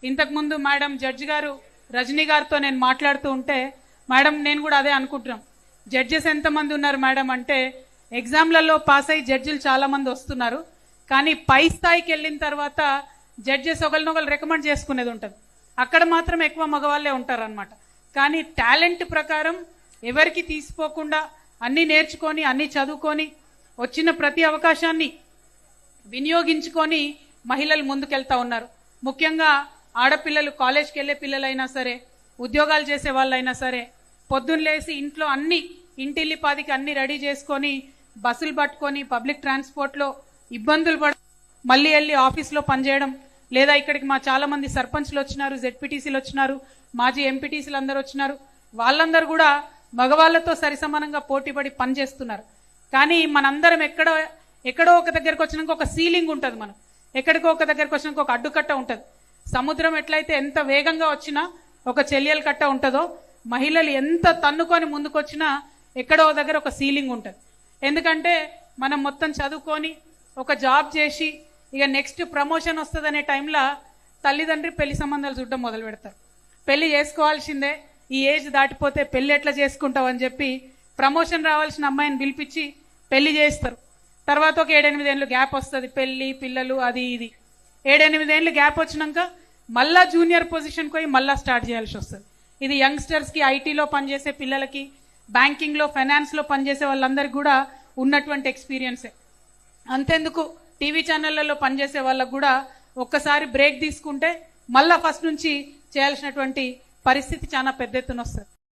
ఇంతకుముందు madam judge గారు రజనీ గారితో నేను మాట్లాడుతూ ఉంటే మేడం నేను కూడా అదే అనుకుంటున్నాం. జడ్జెస్ ఎంతమంది ఉన్నారు మేడం అంటే ఎగ్జామ్లలో పాస్ అయ్యి జడ్జిలు చాలా మంది వస్తున్నారు, కానీ పై స్థాయికి వెళ్ళిన తర్వాత జడ్జెస్ ఒకరినొకరు రికమెండ్ చేసుకునేది ఉంటుంది. అక్కడ మాత్రం ఎక్కువ మగవాళ్ళే ఉంటారనమాట. కానీ టాలెంట్ ప్రకారం ఎవరికి తీసిపోకుండా అన్నీ నేర్చుకొని అన్నీ చదువుకొని వచ్చిన ప్రతి అవకాశాన్ని వినియోగించుకొని మహిళలు ముందుకెళ్తా ఉన్నారు. ముఖ్యంగా ఆడపిల్లలు, కాలేజ్కి వెళ్ళే పిల్లలైనా సరే, ఉద్యోగాలు చేసే వాళ్ళైనా సరే, పొద్దున్న లేసి ఇంట్లో అన్ని ఇంటిల్లిపాదికి అన్ని రెడీ చేసుకొని బస్సులు పట్టుకొని పబ్లిక్ ట్రాన్స్పోర్ట్లో ఇబ్బందులు పడ మళ్ళీ వెళ్ళి ఆఫీస్లో పనిచేయడం, లేదా ఇక్కడికి మా చాలా మంది సర్పంచ్లు వచ్చినారు, జెడ్పీటీసీలు వచ్చినారు, మాజీ ఎంపీటీసీలు అందరూ వచ్చినారు. వాళ్ళందరూ కూడా మగవాళ్లతో సరిసమానంగా పోటీపడి పనిచేస్తున్నారు. కానీ మనందరం ఎక్కడో ఒక దగ్గరకు వచ్చినాక ఒక సీలింగ్ ఉంటుంది, మనం ఎక్కడికో ఒక దగ్గరకు వచ్చినాక ఒక అడ్డుకట్ట ఉంటుంది. సముద్రం ఎట్లయితే ఎంత వేగంగా వచ్చినా ఒక చెల్లెల కట్ట ఉంటుందో, మహిళలు ఎంత తన్నుకొని ముందుకొచ్చినా ఎక్కడో దగ్గర ఒక సీలింగ్ ఉంటుంది. ఎందుకంటే మనం మొత్తం చదువుకొని ఒక జాబ్ చేసి ఇక నెక్స్ట్ ప్రమోషన్ వస్తుందనే టైంలో తల్లిదండ్రి పెళ్లి సంబంధాలు చూడడం మొదలు పెడతారు. పెళ్లి చేసుకోవాల్సిందే, ఈ ఏజ్ దాటిపోతే పెళ్లి ఎట్లా చేసుకుంటావు అని చెప్పి ప్రమోషన్ రావాల్సిన అమ్మాయిని పిలిపించి పెళ్లి చేస్తారు. తర్వాత ఒక 7-8 ఏళ్ళు గ్యాప్ వస్తుంది, పెళ్లి పిల్లలు అది ఇది. 7-8 ఏళ్ళు గ్యాప్ వచ్చినాక మళ్ళా జూనియర్ పొజిషన్కి పోయి మళ్ళా స్టార్ట్ చేయాల్సి వస్తుంది. ఇది యంగ్స్టర్స్కి, ఐటీలో పనిచేసే పిల్లలకి, బ్యాంకింగ్లో ఫైనాన్స్లో పనిచేసే వాళ్ళందరికీ కూడా ఉన్నటువంటి ఎక్స్పీరియన్సే. అంతెందుకు టీవీ ఛానళ్లలో పనిచేసే వాళ్ళకు కూడా ఒక్కసారి బ్రేక్ తీసుకుంటే మళ్ళా ఫస్ట్ నుంచి చేయాల్సినటువంటి పరిస్థితి చాలా పెద్ద ఎత్తున వస్తుంది.